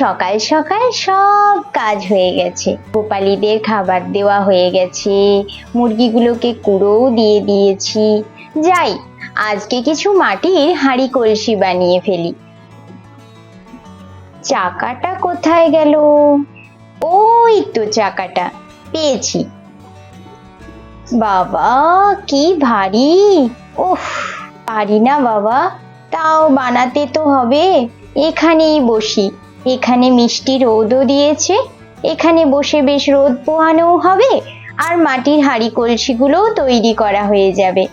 সকাল সকাল সব কাজ হয়ে গেছে। গোপালীদের খাবার দেওয়া হয়ে গেছে, মুরগিগুলোকে কুড়োও দিয়ে দিয়েছি। যাই, আজকে কিছু মাটির হাঁড়ি কলসি বানিয়ে ফেলি। চাকাটা কোথায় গেল? ওই তো চাকাটা পেয়েছি। বাবা কি ভারী! উফ, পারি না বাবা, তাও বানাতে তো হবে। এখানেই বসি, এখানে মিষ্টি রোদও দিয়েছে, এখানে বসে বেশ রোদ পোহানো হবে, আর মাটির হাঁড়ি কলসিগুলোও তৈরি করা হয়ে যাবে।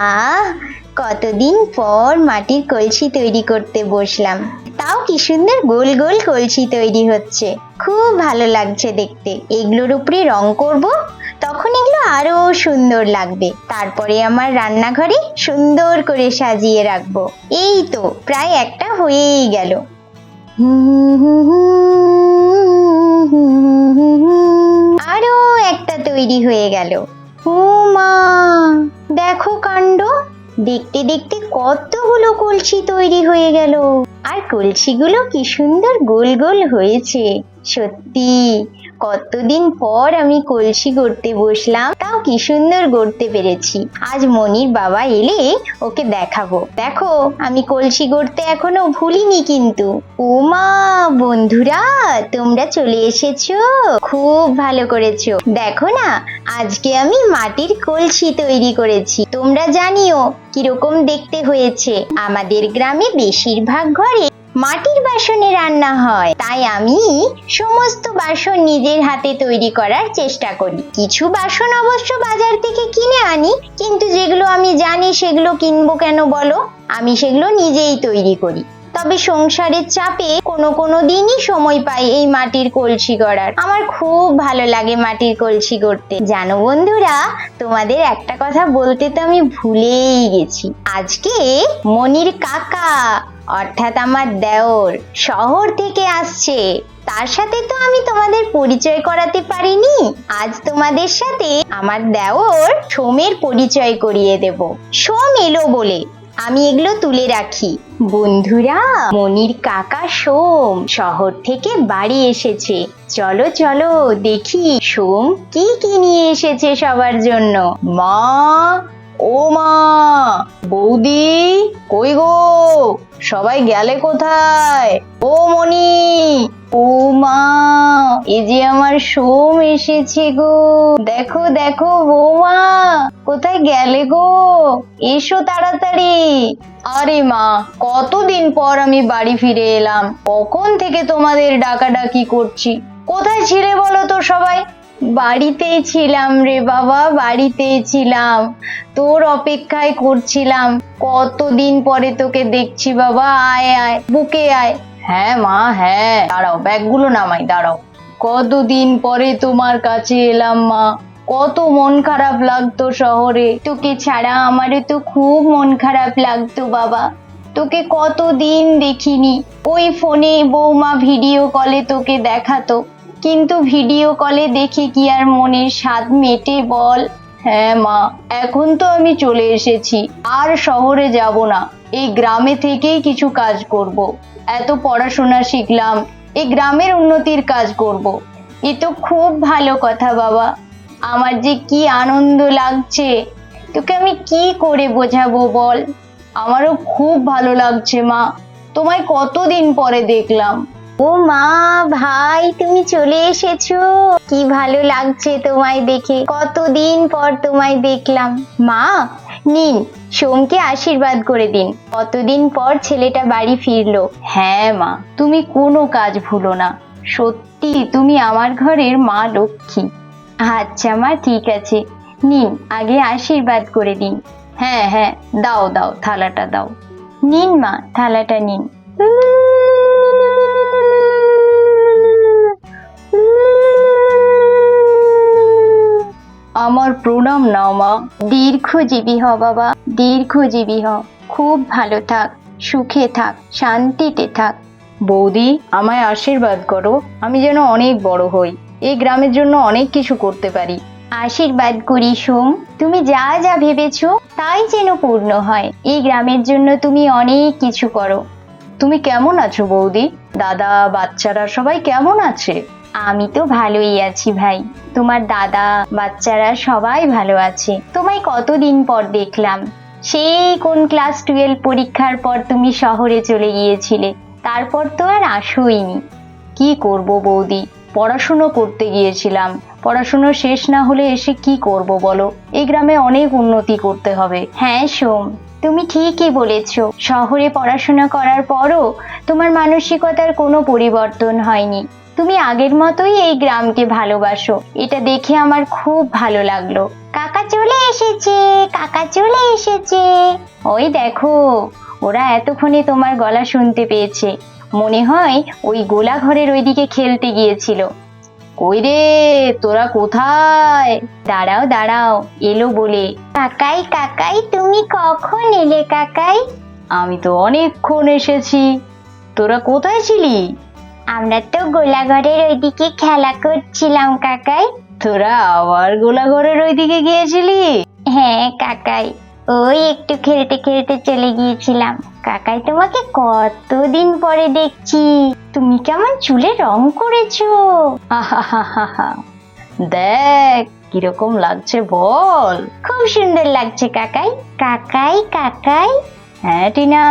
আহ, কতদিন পর মাটির কলসি তৈরি করতে বসলাম। তাও কি সুন্দর গোল গোল কলসি তৈরি হচ্ছে, খুব ভালো লাগছে দেখতে। এগুলোর উপরে রং করব, তখন এগুলো আরো সুন্দর লাগবে। তারপরে আমার রান্নাঘরে সুন্দর করে সাজিয়ে রাখবো। এই তো প্রায় একটা হয়েই গেল। আরো একটা তৈরি হয়ে গেল। ও মা, দেখো কাণ্ড! দেখতে দেখতে কতগুলো কলসি তৈরি হয়ে গেল। আর কলসিগুলো কি সুন্দর গোল গোল হয়েছে। সত্যি কতদিন পর আমি কলসি গড়তে বসলাম, তাও কি সুন্দর গড়তে পেরেছি। আজ মনির বাবা এলে ওকে দেখাবো। দেখো, আমি কলসি গড়তে এখনো ভুলিনি কিন্তু। ও মা, বন্ধুরা তোমরা চলে এসেছো, খুব ভালো করেছো। দেখো না, আজকে আমি মাটির কলসি তৈরি করেছি। তোমরা জানিও কিরকম দেখতে হয়েছে। আমাদের গ্রামে বেশিরভাগ ঘরে মাটির বাসনে রান্না হয়, তাই আমি সমস্ত বাসন নিজের হাতে তৈরি করার চেষ্টা করি। কিছু বাসন অবশ্য বাজার থেকে কিনে আনি, কিন্তু যেগুলো আমি জানি সেগুলো কিনবো কেন বলো, আমি সেগুলো নিজেই তৈরি করি। তবে সংসারের চাপে কোনো দিনই সময় পাই এই মাটির কলসি গড়ার। আমার খুব ভালো লাগে মাটির কলসি গড়তে। জানো বন্ধুরা, তোমাদের একটা কথা বলতে তো আমি ভুলেই গেছি। আজকে মনির কাকা অর্থাৎ আমার দেওর শহর থেকে আসছে। তার সাথে তো আমি তোমাদের পরিচয় করাতে পারিনি। আজ তোমাদের সাথে আমার দেওর সোমের পরিচয় করিয়ে দেব। সোম এলো বলে আমি এগুলো তুলে রাখি। বন্ধুরা, মনির কাকা সোম শহর থেকে বাড়ি এসেছে। চলো চলো দেখি সোম কি কি নিয়ে এসেছে সবার জন্য। মা, ও মা, বৌদি, কই গো, সবাই গেলে কোথায়? ও মনি, ও মা, এই যে আমার সোম এসেছে গো। দেখো দেখো বৌমা, কোথায় গেলে গো, এসো তাড়াতাড়ি। আরে মা, কতদিন পর আমি বাড়ি ফিরে এলাম। কখন থেকে তোমাদের ডাকাডাকি করছি। কোথায় ছিলে বলো তো সবাই? বাড়িতেই ছিলাম রে বাবা, বাড়িতেই ছিলাম, তোর অপেক্ষায় করছিলাম। কতদিন পরে তোকে দেখছি বাবা, আয় আয়, বুকে আয়। হ্যাঁ মা, হ্যাঁ, দাঁড়াও, ব্যাগগুলো নামাই, দাঁড়াও। কতদিন পরে তোমার কাছে এলাম মা। কত মন খারাপ লাগতো শহরে, তোকে ছাড়া আমারে তো খুব মন খারাপ লাগতো বাবা। তোকে কতদিন দেখিনি। ওই ফোনে বৌমা ভিডিও কলে তোকে দেখাতো, কিন্তু ভিডিও কলে দেখে কি আর মনের স্বাদ মেটে বল? হ্যাঁ মা, এখন তো আমি চলে এসেছি, আর শহরে যাব না। এই গ্রামে থেকেই কিছু কাজ করব। এত পড়াশোনা শিখলাম, এই গ্রামের উন্নতির কাজ করব। এ তো খুব ভালো কথা বাবা। আমার যে কি আনন্দ লাগছে, তোকে আমি কি করে বোঝাবো বল। আমারও খুব ভালো লাগছে মা, তোমায় কতদিন পরে দেখলাম। ও মা, ভাই তুমি চলে এসেছো, কি ভালো লাগছে তোমায় দেখে। কতদিন পর তোমায় দেখলাম। মা, নিন, সোমকে আশীর্বাদ করে দিন। কতদিন পর ছেলেটা বাড়ি ফিরলো। হ্যাঁ মা, তুমি কোনো কাজ ভুলো না। সত্যি তুমি আমার ঘরের মা লক্ষ্মী। আচ্ছা মা, ঠিক আছে, নিন আগে আশীর্বাদ করে দিন। হ্যাঁ হ্যাঁ, দাও দাও, থালাটা দাও। নিন মা, থালাটা নিন। আমার প্রণাম নাও মা। দীর্ঘজীবী হ বাবা, দীর্ঘজীবী হ, খুব ভালো থাক, সুখে থাক, শান্তিতে থাক। বৌদি, আমায় আশীর্বাদ করো, আমি যেন অনেক বড় হই, এই গ্রামের জন্য অনেক কিছু করতে পারি। আশীর্বাদ করি সোম, তুমি যা যা ভেবেছো তাই যেন পূর্ণ হয়। এই গ্রামের জন্য তুমি অনেক কিছু করো। তুমি কেমন আছো বৌদি? দাদা বাচ্চারা সবাই কেমন আছে? আমি তো ভালোই আছি ভাই। তোমার দাদা বাচ্চারা সবাই ভালো আছে। তোমায় কতদিন পর দেখলাম। সেই কোন ক্লাস 12 পরীক্ষার পর তুমি শহরে চলে গিয়েছিলে, তারপর তো আর আসোইনি। কি করব বৌদি, পড়াশুনো করতে গিয়েছিলাম। পড়াশুনো শেষ না হলে এসে কি করব বলো? এই গ্রামে অনেক উন্নতি করতে হবে। হ্যাঁ সোম, তুমি ঠিকই বলেছ। শহরে পড়াশোনা করার পরও তোমার মানসিকতার কোনো পরিবর্তন হয়নি। তুমি আগের মতোই এই গ্রামকে ভালোবাসো। এটা দেখে আমার খুব ভালো লাগলো। কাকা চলে এসেছে, কাকা চলে এসেছে। ওই দেখো, ওরা এতক্ষণে তোমার গলা শুনতে পেয়েছে। মনে হয় ওই গোলা ঘরের ওইদিকে খেলতে গিয়েছিল। কই রে, তোরা কোথায়? দাঁড়াও দাঁড়াও, এলো বলে। কাকাই কাকাই, তুমি কখন এলে কাকাই? আমি তো অনেকক্ষণ এসেছি। তোরা কোথায় ছিলি? আমরা তো গোলাঘরের ওইদিকে খেলা করছিলাম কাকাই। তোরা আবার গোলাঘরের ওইদিকে গিয়েছিলি? হ্যাঁ কাকাই, ওই একটু খেলতে খেলতে চলে গিয়েছিলাম। কাকাই, তোমাকে কতদিন পরে দেখছি। তুমি কেমন চুলে রং করেছো? আহাহাহাহা। দেখ কিরকম লাগছে বল। খুব সুন্দর লাগছে কাকাই। কাকাই কাকাই। হ্যাঁ টিনা,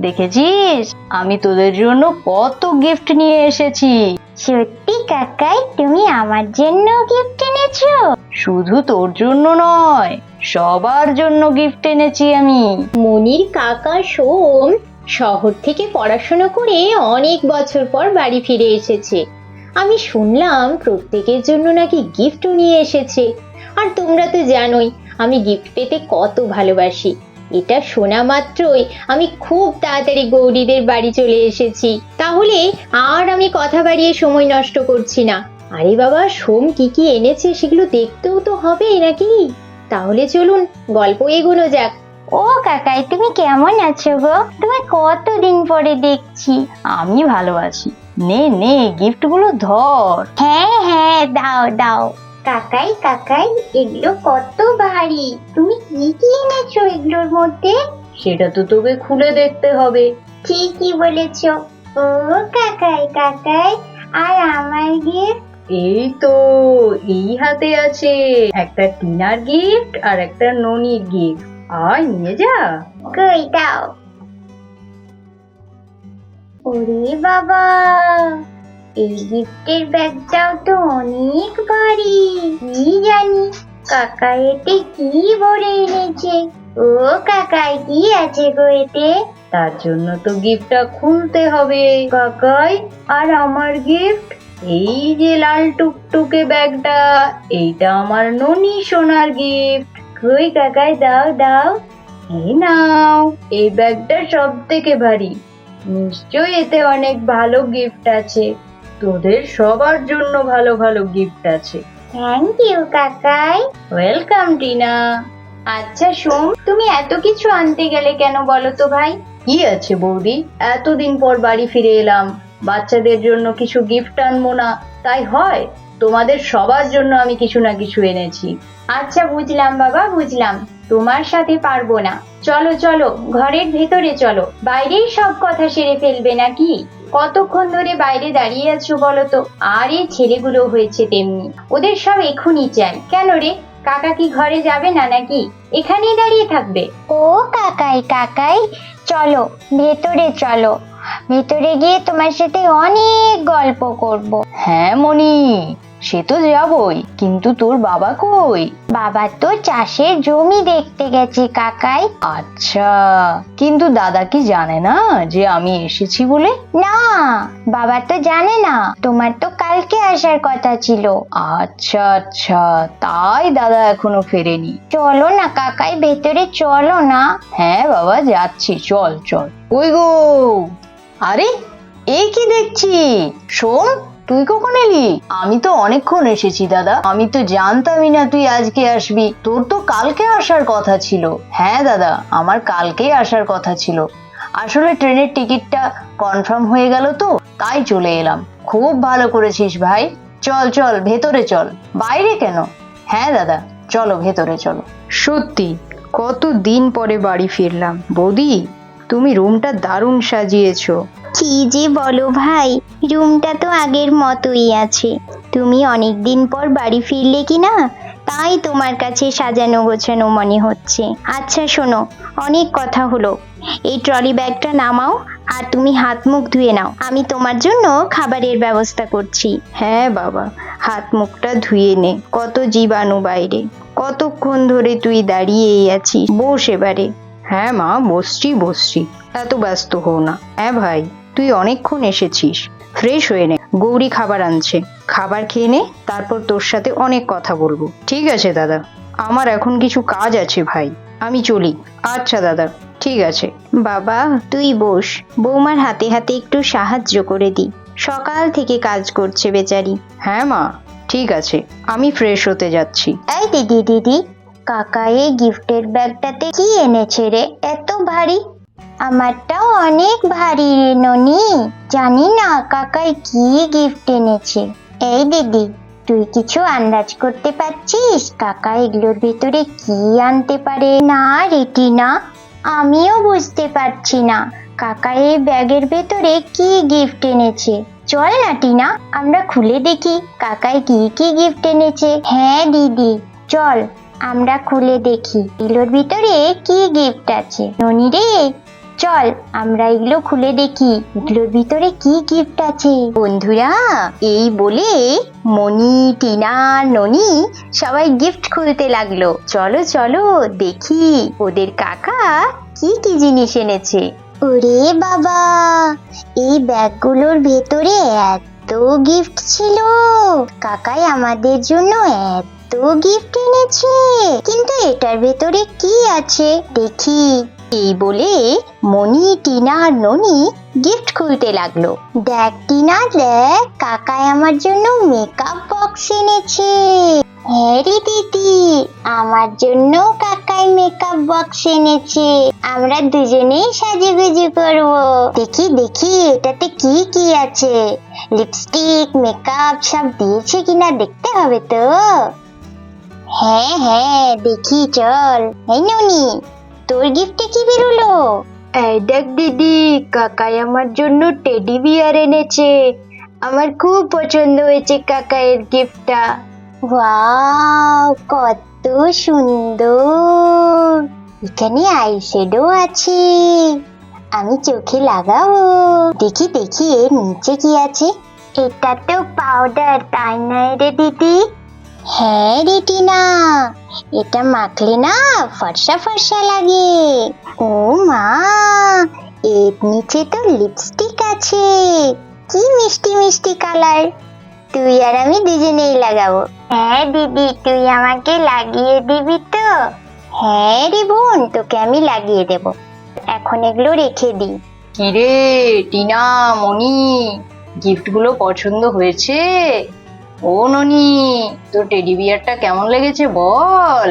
দেখেছিস আমি তোদের জন্য কত গিফট নিয়ে এসেছি। সত্যি কাকাই, তুমি আমার জন্য গিফট এনেছো? শুধু তোর জন্য নয়, সবার জন্য গিফট এনেছি আমি। মনির কাকা সোম শহর থেকে পড়াশোনা করে অনেক বছর পর বাড়ি ফিরে এসেছে। আমি শুনলাম প্রত্যেকের জন্য নাকি গিফটও নিয়ে এসেছে। আর তোমরা তো জানোই আমি গিফট পেতে কত ভালোবাসি। এটা শোনা মাত্রই আমি খুব তাড়াতাড়ি গৌরীদের বাড়ি চলে এসেছি। তাহলে আর আমি কথা বাড়িয়ে সময় নষ্ট করছি না। আরে বাবা, সোম কি কি এনেছে সেগুলো দেখতেও তো হবে নাকি? তাহলে চলুন গল্প এগোনো যাক। ও কাকাই, তুমি কেমন আছো গো? তুমি কতদিন পরে দেখছি। আমি ভালো আছি। নে নে, গিফট গুলো ধর। হ্যাঁ হ্যাঁ, দাও দাও। কাকাই কাকাই, এগুলো কত ভারী। তুমি কি কি এনেছো এগুলোর মধ্যে? সেটা তো তোকে খুলে দেখতে হবে। ঠিকই বলেছো। ও কাকাই কাকাই, আর আমার গিফট? এই তো, এই হাতে আছে একটা টিনার গিফট আর একটা ননির গিফট। আয় নিয়ে যা। কই দাও। ওরে বাবা, এই গিফটের ব্যাগটাও তো অনেক ভারী। কি জানি কাকা এতে কি ভরে এনেছে। ও কাকাই, কি আছে গো এতে? তার জন্য তো গিফটটা খুলতে হবে কাকাই। আর আমার গিফট, এই যে লাল টুকটুকে ব্যাগটা, এইটা আমার ননি সোনার গিফট। কই কাকাই, দাও দাও। এই নাও, এই ব্যাগটা সব থেকে ভারী। নিশ্চয়ই এতে অনেক ভালো গিফট আছে। তোদের সবার জন্য ভালো ভালো গিফট আছে। থ্যাংক ইউ কাকাই। ওয়েলকাম টিনা। আচ্ছা সোম, তুমি এত কিছু আনতে গেলে কেন বলো তো ভাই? কি আছে বৌদি, এতদিন পর বাড়ি ফিরে এলাম, বাচ্চাদের জন্য কিছু গিফট আনবো না তাই হয়? তোমাদের সবার জন্য আমি কিছু না কিছু এনেছি। আচ্ছা বুঝলাম বাবা, বুঝলাম। তোমার সাথে পারবো না। চলো চলো, ঘরের ভেতরে চলো। বাইরেই সব কথা সেরে ফেলবে নাকি? কতক্ষণ ধরে বাইরে দাঁড়িয়ে আছো বলো তো? আর এই ছেলেগুলো হয়েছে তেমনি, ওদের সব এখনই চাই। কেন রে, কাকা কি ঘরে যাবে না নাকি? এখানেই দাঁড়িয়ে থাকবে? ও কাকাই কাকাই, চলো ভেতরে চলো। ভেতরে গিয়ে তোমার সাথে অনেক গল্প করব। হ্যাঁ মনি, সে তো যাবই, কিন্তু তোর বাবা কই? বাবা তো চাষের জমি দেখতে গেছে কাকাই। আচ্ছা, কিন্তু দাদা কি জানে না যে আমি এসেছি বলে? না, বাবা তো জানে না। তোমার তো কালকে আসার কথা ছিল। আচ্ছা আচ্ছা, তাই দাদা এখনো ফেরেনি। চলো না কাকাই, ভেতরে চলো না। হ্যাঁ বাবা, যাচ্ছি, চল চল। ওই গো, আরে এই কি দেখছি? শোন, তুই কখন এলি? আমি তো অনেকক্ষণ এসেছি দাদা। আমি তো জানতামই না তুই আজকে আসবি। তোর তো কালকে আসার কথা ছিল। হ্যাঁ দাদা, আমার কালকেই আসার কথা ছিল। আসলে ট্রেনের টিকিটটা কনফার্ম হয়ে গেল তো, তাই চলে এলাম। খুব ভালো করেছিস ভাই। চল চল ভেতরে চল। বাইরে কেন? হ্যাঁ দাদা, চলো ভেতরে চলো। সত্যি কত দিন পরে বাড়ি ফিরলাম। বৌদি, তুমি রুমটা দারুণ সাজিয়েছো। কি যে বলো ভাই, রুমটা তো আগের মতোই আছে। তুমি অনেক দিন পর বাড়ি ফিরলে কি না, তাই তোমার কাছে সাজানো গোছানো মনে হচ্ছে। আচ্ছা শোনো, অনেক কথা হলো, এই ট্রলি ব্যাগটা নামাও আর তুমি হাত মুখ ধুয়ে নাও। আমি তোমার জন্য খাবারের ব্যবস্থা করছি। হ্যাঁ বাবা, হাত মুখটা ধুয়ে নে, কত জীবাণু বাইরে। কতক্ষণ ধরে তুই দাঁড়িয়েই আছিস, বস এবারে। হ্যাঁ মা, বসছি। এত ব্যস্ত হও না। হ্যাঁ ভাই, তুই অনেকক্ষণ এসেছিস, ফ্রেশ হয়ে নে। গৌরী খাবার আনছে, খাবার খেয়ে নে, তারপর তোর সাথে অনেক কথা বলবো। ঠিক আছে দাদা, আমার এখন কিছু কাজ আছে ভাই, আমি চলি। আচ্ছা দাদা, ঠিক আছে। বাবা তুই বস, বৌমার হাতে হাতে একটু সাহায্য করে দি, সকাল থেকে কাজ করছে বেচারি। হ্যাঁ মা, ঠিক আছে, আমি ফ্রেশ হতে যাচ্ছি। এই দিদি, কাকা এই গিফটের ব্যাগটাতে কি এনেছে রে, এত ভারী? আমারটাও অনেক ভারী রে ননি, জানি না কাকাই কি গিফট এনেছে। এই দিদি, তুই কিছু আন্দাজ করতে পারছিস কাকা এগুলোর ভিতরে কি আনতে পারে? না রেটি না, আমিও বুঝতে পারছি না কাকা এই ব্যাগের ভেতরে কি গিফট এনেছে। চল না টিনা, আমরা খুলে দেখি কাকাই কি কি গিফট এনেছে। হ্যাঁ দিদি, চল আমরা খুলে দেখি এগুলোর ভিতরে কি গিফট আছে। ননি রে, চল আমরা এগুলো খুলে দেখি এগুলোর ভিতরে কি গিফট আছে। বন্ধুরা, এই বলে মনি, টিনা, ননি সবাই গিফট খুলতে লাগলো। চলো চলো দেখি ওদের কাকা কি কি জিনিস এনেছে। ওরে বাবা, এই ব্যাগগুলোর ভেতরে এত গিফট ছিল! কাকাই আমাদের জন্য এত গিফট এনেছে, কিন্তু এটার ভেতরে কি আছে দেখি। এই বলে মনি, টিনা আর ননি গিফট খুলতে লাগলো। দেখ টিনা দেখ, কাকাই আমার জন্য মেকআপ বক্স এনেছে। হ্যাঁ রে দিদি, আমার জন্য কাকাই মেকআপ বক্স এনেছে। আমরা দুজনেই সাজুগুজু করবো। দেখি দেখি এটাতে কি কি আছে, লিপস্টিক, মেকআপ সব দিয়েছে কিনা দেখতে হবে তো। হ্যাঁ দেখি চল। এই ননি, তোর গিফটে কি বেরোলো? এই দেখ দিদি, কাকাই আমার জন্য টেডি বিয়ার এনেছে। আমার খুব পছন্দ হয়েছে কাকাইয়ের গিফটটা। ওয়াও, কত সুন্দর! এখানে আইশ্যাডো আছে, আমি চোখে লাগাবো। দেখি দেখি এর নিচে কি আছে। এটা তো পাউডার, তাই নয় রে দিদি? হ্যাঁ রে টিনা, এটা মাখলে না ফর্সা ফর্সা লাগে। ও মা, এর নিচে তো লিপস্টিক আছে, কি মিষ্টি মিষ্টি কালার। তুই আর আমি দুজনেই লাগাবো। হ্যাঁ দিদি, তুই আমাকে লাগিয়ে দিবি তো? হ্যাঁ রে বোন, তোকে আমি লাগিয়ে দেব। এখন এগুলো রেখে দিই। কিরে টিনা, মনি, গিফট গুলো পছন্দ হয়েছে? ও ননি, তোর টেডি বিয়ারটা কেমন লেগেছে বল?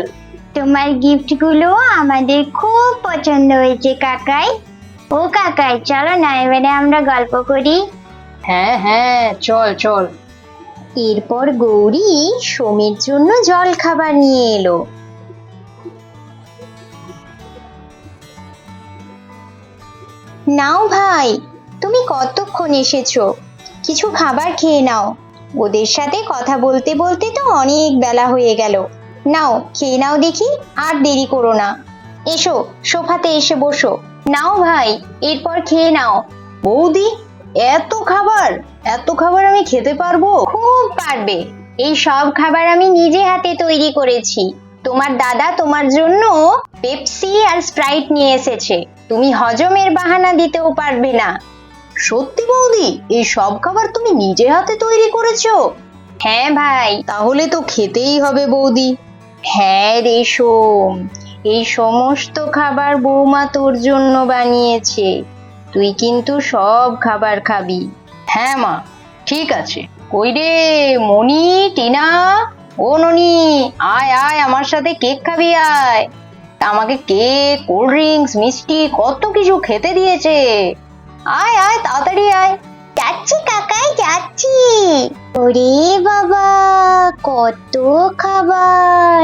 তোমার গিফট গুলো আমাদের খুব পছন্দ হয়েছে কাকাই। ও কাকাই, চলো না এবারে আমরা গল্প করি। হ্যাঁ চল চল। এরপর গৌরী সোমের জন্য জল খাবার নিয়ে এলো। নাও ভাই, তুমি কতক্ষণ এসেছো, কিছু খাবার খেয়ে নাও। ওদের সাথে কথা বলতে বলতে তো অনেক বেলা হয়ে গেল। নাও খেয়ে নাও দেখি, আর দেরি করো না। এসো, সোফাতে এসে বসো। নাও ভাই, এরপর খেয়ে নাও। বৌদি, এত খাবার আমি খেতে পারবো? খুব পারবে, এই সব খাবার আমি নিজে হাতে তৈরি করেছি। তোমার দাদা তোমার জন্য পেপসি আর স্প্রাইট নিয়ে এসেছে, তুমি হজমের বাহানা দিতেও পারবে না। সত্যি বৌদি, এই সব খাবার তুমি নিজে হাতে তৈরি করেছো? হ্যাঁ ভাই। তাহলে তো খেতেই হবে বৌদি। হ্যাঁ রে সোম, এই সমস্ত খাবার বৌমা তোর জন্য বানিয়েছে, তুই কিন্তু সব খাবার খাবি। হ্যাঁ মা, ঠিক আছে। কই রে মনি, টিনা, ও ননি, আয় আয় আমার সাথে কেক খাবি আয়। আমাকে কেক, কোল্ড ড্রিঙ্কস, মিষ্টি কত কিছু খেতে দিয়েছে। আয় আয় তাড়াতাড়ি আয়। যাচ্ছি কাকাই, যাচ্ছি। ওরে বাবা, কত খাবার!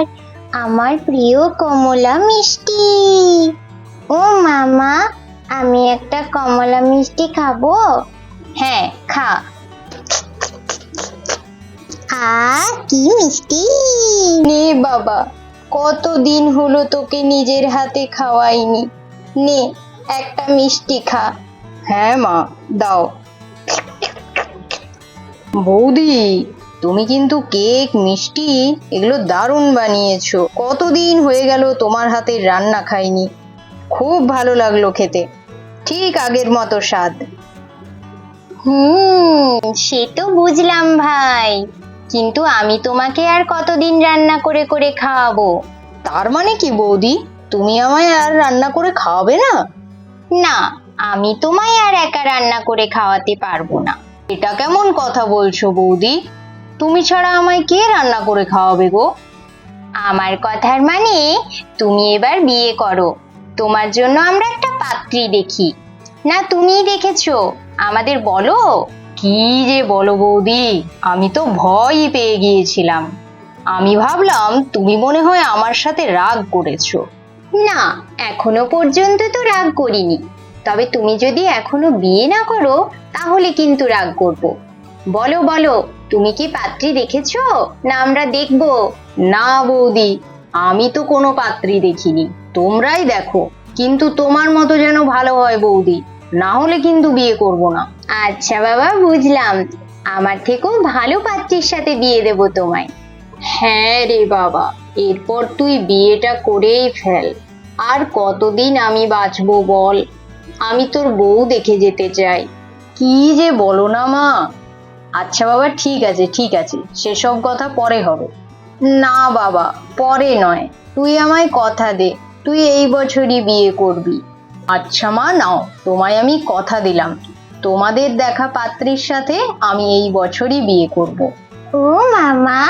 আমার প্রিয় কমলা মিষ্টি। ও মামা, আমি একটা কমলা মিষ্টি খাবো? হ্যাঁ, খা। কি মিষ্টি! নে বাবা, কতদিন হলো তোকে নিজের হাতে খাওয়াইনি। নে, একটা মিষ্টি খা। হ্যাঁ মা, দাও। বৌদি, তুমি কিন্তু কেক, মিষ্টি এগুলো দারুণ বানিয়েছো। কতদিন হয়ে গেল তোমার হাতের রান্না খাইনি। খুব ভালো লাগলো খেতে, ঠিক আগের মতো স্বাদ। সে তো বুঝলাম ভাই, কিন্তু আমি তোমাকে আর কতদিন রান্না করে করে খাওয়াবো? তার মানে কি বৌদি, তুমি আমায় আর রান্না করে খাওয়াবে না? না, আমি তোমায় আর একা রান্না করে খাওয়াতে পারবো না। এটা কেমন কথা বলছো বৌদি? তুমি ছাড়া আমায় কে রান্না করে খাওয়াবে গো? আমার কথার মানে, তুমি এবার বিয়ে করো, তোমার জন্য আমরা একটা পাত্রী দেখি। না তুমিই দেখেছো, আমাদের বলো। কি যে বলো বৌদি, আমি তো ভয়ই পেয়ে গিয়েছিলাম। আমি ভাবলাম তুমি মনে হয় আমার সাথে রাগ করেছো। না, এখনো পর্যন্ত তো রাগ করিনি, তবে তুমি যদি এখনো বিয়ে না করো তাহলে কিন্তু রাগ করব। বলো বলো, তুমি কি পাত্রী দেখেছো, না আমরা দেখবো? না বৌদি, আমি তো কোনো পাত্রী দেখিনি, তোমরাই দেখো। কিন্তু তোমার মতো যেন ভালো হয় বৌদি, না হলে কিন্তু বিয়ে করব না। আচ্ছা বাবা, বুঝলাম, আমার থেকেও ভালো পাত্রীর সাথে বিয়ে দেব তোমায়। হ্যাঁ রে বাবা, এরপর তুই বিয়েটা করেই ফেল। আর কতদিন আমি বাঁচবো বল? আমি তোর বউ দেখে যেতে চাই। কি যে বলো না মা। আচ্ছা বাবা, ঠিক আছে ঠিক আছে, সেসব কথা পরে হবে। না বাবা, পরে নয়, তুই আমায় কথা দে, তুই এই বছরই বিয়ে করবি। আচ্ছা মা, নাও, তোমায় আমি কথা দিলাম, তোমাদের দেখা পাত্রীর সাথে আমি এই বছরই বিয়ে করব। ও মামা,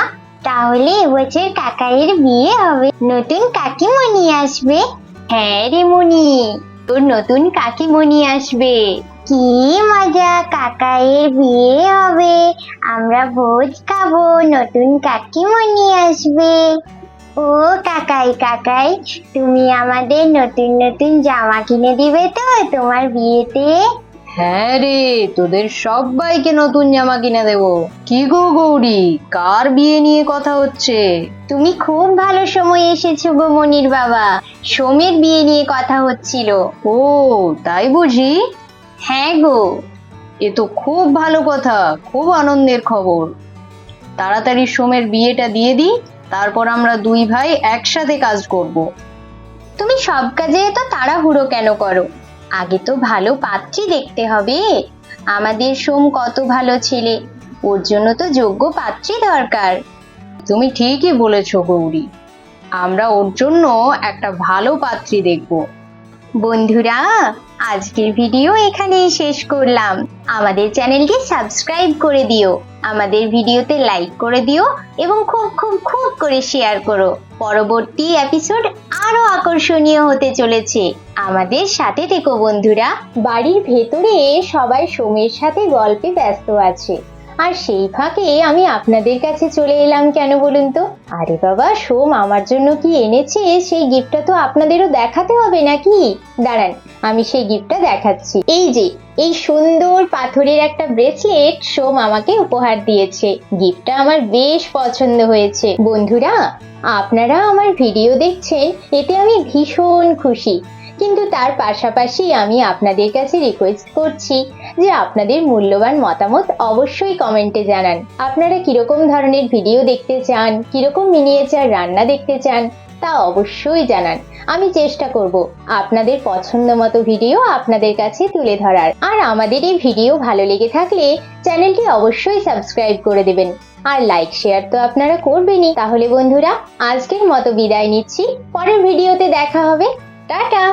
তাহলে এবছর কাকাইয়ের বিয়ে হবে, নতুন কাকিমণি আসবে? হ্যাঁ রে মনি, তোর নতুন কাকিমণি আসবে। কি মজা, কাকাইয়ের বিয়ে হবে, আমরা ভোজ খাবো, নতুন কাকিমণি আসবে। ও কাকাই কাকাই, তুমি আমাদের নতুন নতুন জামা কিনে দিবে তো তোমার বিয়েতে? হ্যাঁ রে, তোদের সবাইকে নতুন জামা কিনে দেবো। কি গো গৌরী, কার বিয়ে নিয়ে কথা হচ্ছে? তুমি খুব ভালো সময় এসেছো গো মনির বাবা, সোমের বিয়ে নিয়ে কথা হচ্ছিল। ও তাই বুঝি? হ্যাঁ গো। এ তো খুব ভালো কথা, খুব আনন্দের খবর। তাড়াতাড়ি সোমের বিয়েটা দিয়ে দিই, তারপর আমরা দুই ভাই একসাথে কাজ করব। তুমি সব কাজে তো তাড়াহুড়ো কেন করো? আগে তো ভালো পাত্রী দেখতে হবে। আমাদের সোম কত ভালো ছেলে, ওর জন্য তো যোগ্য পাত্রী দরকার। তুমি ঠিকই বলেছো গৌরী, আমরা ওর জন্য একটা ভালো পাত্রী দেখব। বন্ধুরা, আজকের ভিডিও এখানেই শেষ করলাম। আমাদের চ্যানেলকে সাবস্ক্রাইব করে দিও, আমাদের ভিডিওতে লাইক করে দিও এবং খুব খুব খুব করে শেয়ার করো। পরবর্তী এপিসোড আরো আকর্ষণীয় হতে চলেছে, আমাদের সাথে থেকো বন্ধুরা। বাড়ির ভেতরে সবাই সোমের সাথে গল্পে ব্যস্ত আছে, আর সেই ফাঁকে আমি আপনাদের কাছে চলে এলাম কেন বলুন তো? আরে বাবা, সোম আমার জন্য কি এনেছে সেই গিফটটা তো আপনাদেরও দেখাতে হবে নাকি? দাঁড়ান, আমি সেই গিফটটা দেখাচ্ছি। এই যে এই সুন্দর পাথরের একটা ব্রেসলেট সোম আমাকে উপহার দিয়েছে। গিফটটা আমার বেশ পছন্দ হয়েছে। বন্ধুরা, আপনারা আমার ভিডিও দেখছেন, এতে আমি ভীষণ খুশি, কিন্তু তার পাশাপাশি আমি আপনাদের কাছে রিকোয়েস্ট করছি যে আপনাদের মূল্যবান মতামত অবশ্যই কমেন্টে জানান। আপনারা কিরকম ধরনের ভিডিও দেখতে চান, কিরকম মিনিয়েচার রান্না দেখতে চান, তা অবশ্যই জানান। আমি চেষ্টা করব আপনাদের পছন্দ মতো ভিডিও আপনাদের কাছে তুলে ধরার। আর আমাদের এই ভিডিও ভালো লেগে থাকলে চ্যানেলটি অবশ্যই সাবস্ক্রাইব করে দেবেন, আর লাইক শেয়ার তো আপনারা করবেনই। তাহলে বন্ধুরা, আজকের মতো বিদায় নিচ্ছি, পরের ভিডিওতে দেখা হবে। টাটা।